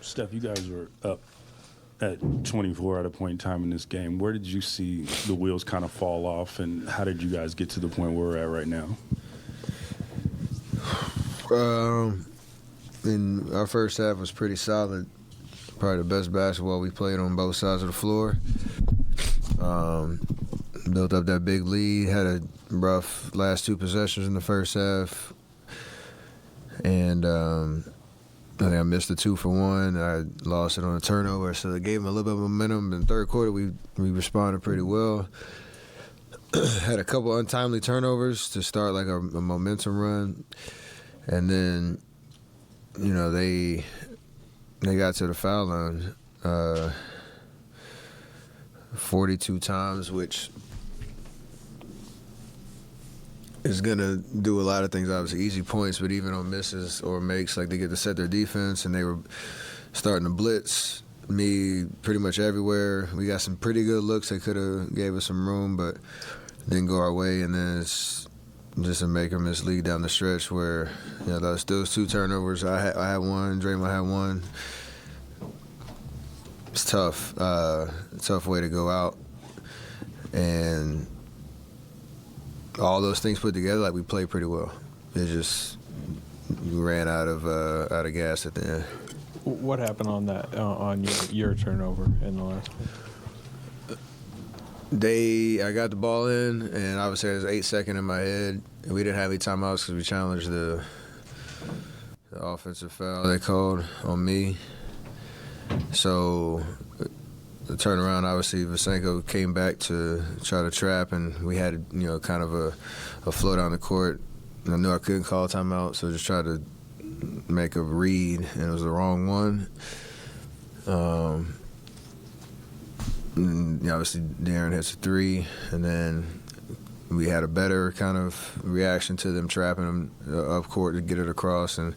Steph, you guys were up at 24 at a point in time in this game. Where did you see the wheels kind of fall off, and how did you guys get to the point where we're at right now? In our first half was pretty solid. Probably the best basketball we played on both sides of the floor. Built up that big lead, had a rough last two possessions in the first half. And I think I missed the 2 for 1. I lost it on a turnover, so it gave them a little bit of momentum. In the third quarter, we responded pretty well. Had a couple untimely turnovers to start like a momentum run. And then, you know, they got to the foul line 42 times, which is going to do a lot of things, obviously. Easy points, but even on misses or makes, like they get to set their defense, and they were starting to blitz me pretty much everywhere. We got some pretty good looks that could have gave us some room, but didn't go our way. And then it's just a make or miss lead down the stretch where, you know, those 2 turnovers. I had one, Draymond had one. It's tough. Tough way to go out. And all those things put together, like, we played pretty well. It just we ran out of gas at the end. What happened on that on your turnover in the last one? I got the ball in, and obviously there's 8 seconds in my head, and we didn't have any timeouts because we challenged the offensive foul they called on me. So the turnaround, obviously Vasenko came back to try to trap, and we had, you know, kind of a flow down the court. And I knew I couldn't call a timeout, so just tried to make a read, and it was the wrong one. And, you know, obviously Darren hits a 3, and then we had a better kind of reaction to them trapping him up court to get it across, and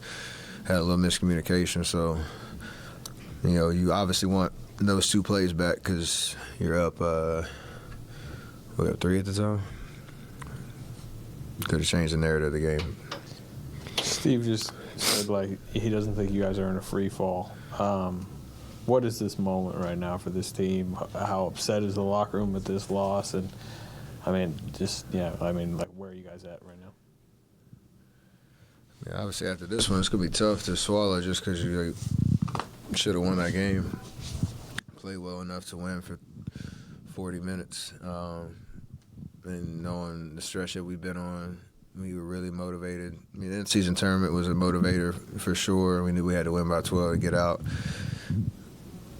had a little miscommunication. So, you know, you obviously want those 2 plays back because you're up, we up 3 at the time. Could have changed the narrative of the game. Steve just said, like, he doesn't think you guys are in a free fall. What is this moment right now for this team? How upset is the locker room with this loss? And, I mean, like, where are you guys at right now? Yeah, obviously after this one, it's going to be tough to swallow just because you should have won that game. Played well enough to win for 40 minutes. And knowing the stretch that we've been on, we were really motivated. I mean, the in-season tournament was a motivator for sure. We knew we had to win by 12 to get out.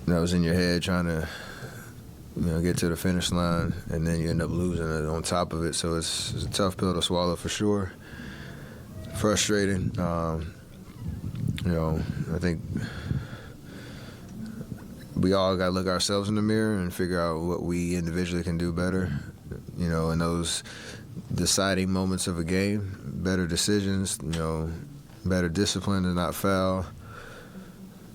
That was in your head trying to, you know, get to the finish line, and then you end up losing it on top of it. So it's a tough pill to swallow for sure. Frustrating. You know, I think we all got to look ourselves in the mirror and figure out what we individually can do better. You know, in those deciding moments of a game, better decisions, you know, better discipline to not foul.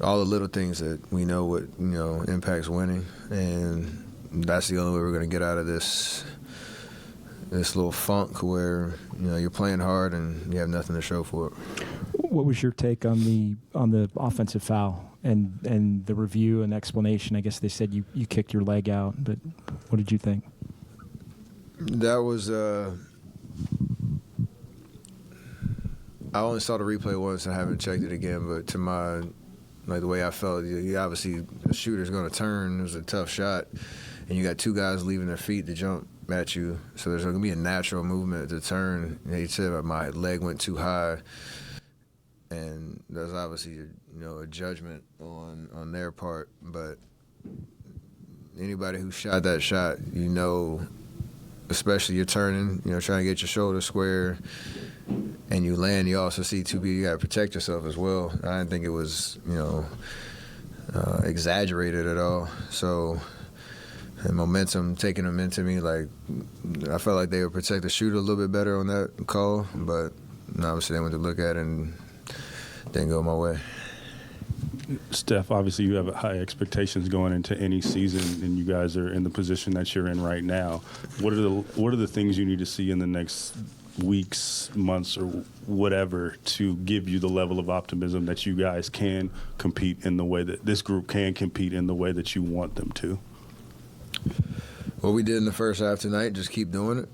All the little things that we know what, you know, impacts winning, and that's the only way we're going to get out of this little funk where, you know, you're playing hard and you have nothing to show for it. What was your take on the offensive foul and the review and explanation? I guess they said you kicked your leg out, but what did you think? That was I only saw the replay once. I haven't checked it again, but to my, like, the way I felt, you obviously, the shooter's going to turn. It was a tough shot, and you got 2 guys leaving their feet to jump at you, so there's going to be a natural movement to turn. And he said my leg went too high, and that's obviously, you know, a judgment on their part. But anybody who shot that shot, you know, especially you're turning, you know, trying to get your shoulder square, and you land, you also see 2 people, you got to protect yourself as well. I didn't think it was, you know, exaggerated at all. So, and momentum taking them into me, like, I felt like they would protect the shooter a little bit better on that call, but obviously they went to look at it and didn't go my way. Steph, obviously you have high expectations going into any season, and you guys are in the position that you're in right now. What are the things you need to see in the next weeks, months, or whatever to give you the level of optimism that you guys can compete in the way that this group can compete in the way that you want them to? What we did in the first half tonight, just keep doing it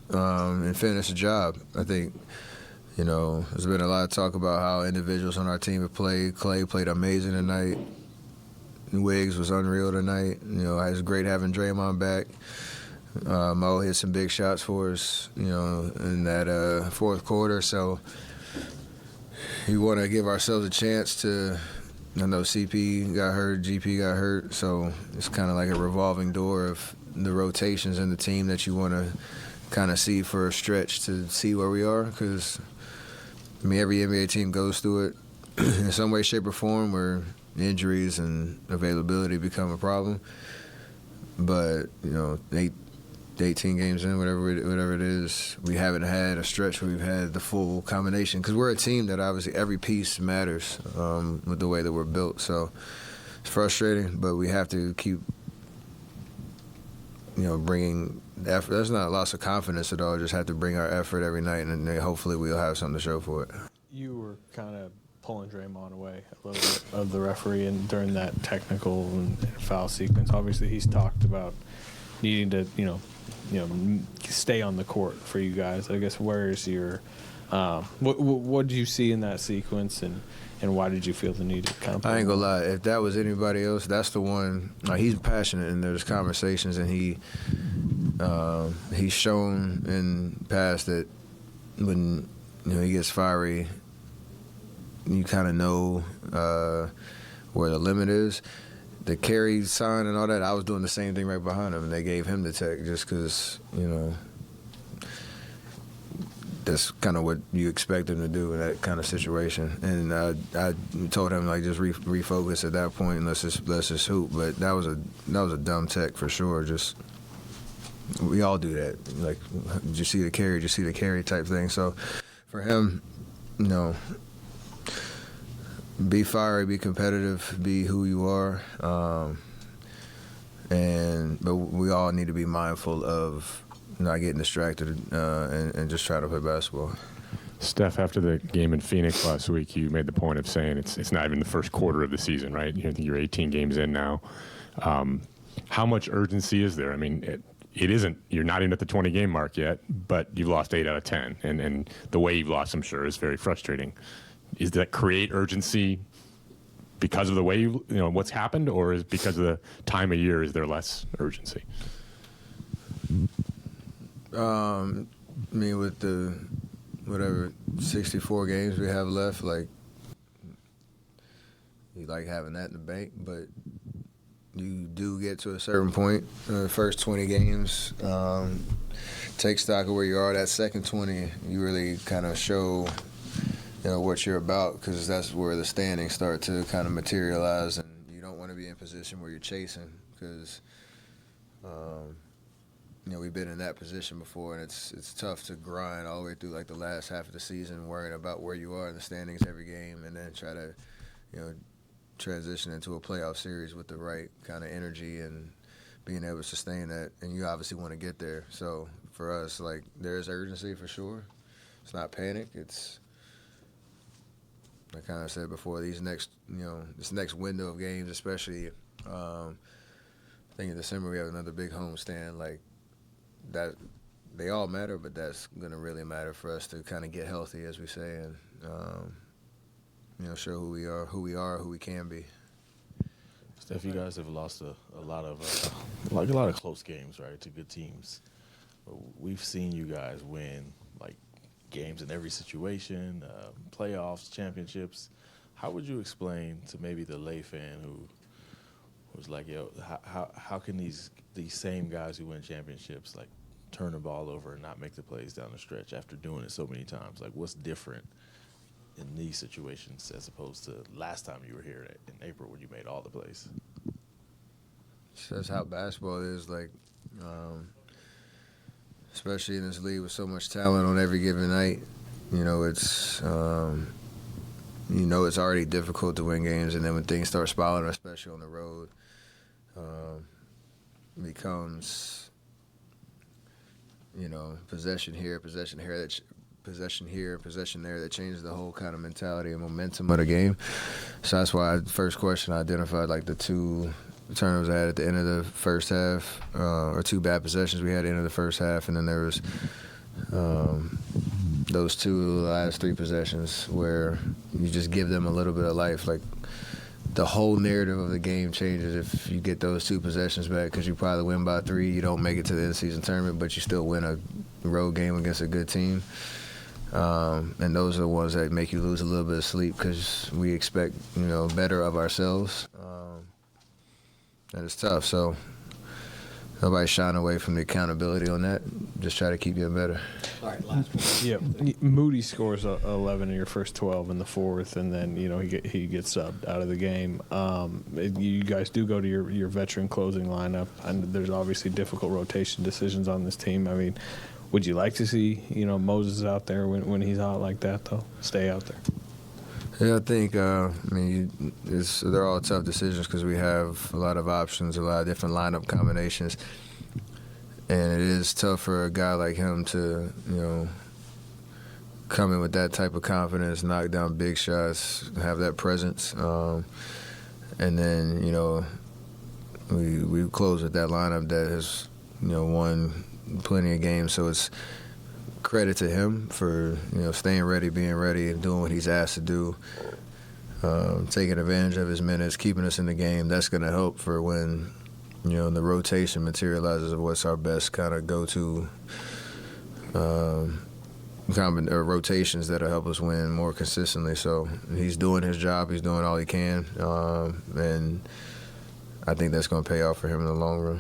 and finish the job. I think, there's been a lot of talk about how individuals on our team have played. Clay played amazing tonight. Wiggs was unreal tonight. It was great having Draymond back. Mo hit some big shots for us, in that fourth quarter. So we want to give ourselves a chance to. I know CP got hurt, GP got hurt, so it's kind of like a revolving door of the rotations in the team that you want to kind of see for a stretch to see where we are. Because every NBA team goes through it in some way, shape, or form where injuries and availability become a problem. But 18 games in, whatever it is, we haven't had a stretch where we've had the full combination, because we're a team that obviously every piece matters with the way that we're built. So it's frustrating, but we have to keep bringing effort. That's not a loss of confidence at all. Just have to bring our effort every night, and then hopefully we'll have something to show for it. You were kind of pulling Draymond away a little bit of the referee and during that technical and foul sequence. Obviously, he's talked about needing to, stay on the court for you guys. I guess where is your what did you see in that sequence, and why did you feel the need to kind of? I ain't gonna lie. If that was anybody else, that's the one. He's passionate, and there's conversations, and he's shown in past that when he gets fiery, you kind of know where the limit is. The carry sign and all that, I was doing the same thing right behind him, and they gave him the tech just because, that's kind of what you expect him to do in that kind of situation. And I told him, just refocus at that point and let's just hoop. But that was a dumb tech for sure. Just we all do that. Like, did you see the carry? Did you see the carry type thing? So for him, be fiery, be competitive, be who you are, but we all need to be mindful of not getting distracted and just try to play basketball. Steph, after the game in Phoenix last week, you made the point of saying it's not even the first quarter of the season, right? I think you're 18 games in now. How much urgency is there? I mean, it isn't. You're not even at the 20-game mark yet, but you've lost 8 out of 10, and the way you've lost, I'm sure, is very frustrating. Is that create urgency because of the way what's happened, or is because of the time of year? Is there less urgency? With the 64 games we have left, you like having that in the bank, but you do get to a certain point. The first 20 games, take stock of where you are. That second 20, you really kind of show what you're about, because that's where the standings start to kind of materialize, and you don't want to be in a position where you're chasing, because we've been in that position before, and it's tough to grind all the way through the last half of the season, worrying about where you are in the standings every game, and then try to transition into a playoff series with the right kind of energy and being able to sustain that. And you obviously want to get there. So for us, there's urgency for sure. It's not panic. It's, I kind of said before, this next window of games, especially, I think in December we have another big homestand. That they all matter, but that's going to really matter for us to kind of get healthy, as we say, and show who we are, who we can be. Steph, you guys have lost a lot of close games, right, to good teams. But we've seen you guys win games in every situation, playoffs, championships. How would you explain to maybe the lay fan who was like, yo, how can these same guys who win championships turn the ball over and not make the plays down the stretch after doing it so many times? What's different in these situations as opposed to last time you were here in April when you made all the plays? That's how basketball is, especially in this league with so much talent on every given night. It's it's already difficult to win games, and then when things start spiraling, especially on the road, possession here, possession here, possession here, possession there, that changes the whole kind of mentality and momentum of the game. So that's why first question I identified like the 2 turnovers I had at the end of the first half, or 2 bad possessions we had at the end of the first half, and then there was those 2 last 3 possessions where you just give them a little bit of life. Like the whole narrative of the game changes if you get those 2 possessions back, because you probably win by 3. You don't make it to the end-of-season tournament, but you still win a road game against a good team. And those are the ones that make you lose a little bit of sleep because we expect, better of ourselves. And it's tough. So nobody's shying away from the accountability on that. Just try to keep getting better. All right, last one. Yeah, Moody scores 11 in your first 12 in the fourth, and then he gets subbed out of the game. You guys do go to your veteran closing lineup, and there's obviously difficult rotation decisions on this team. I mean, would you like to see Moses out there when he's out like that though? Stay out there. Yeah, I think they're all tough decisions because we have a lot of options, a lot of different lineup combinations, and it is tough for a guy like him to come in with that type of confidence, knock down big shots, have that presence, and then we close with that lineup that has won plenty of games, so it's credit to him for staying ready, being ready, and doing what he's asked to do, taking advantage of his minutes, keeping us in the game. That's going to help for when the rotation materializes of what's our best kind of go-to rotations that'll help us win more consistently. So he's doing his job. He's doing all he can, and I think that's going to pay off for him in the long run.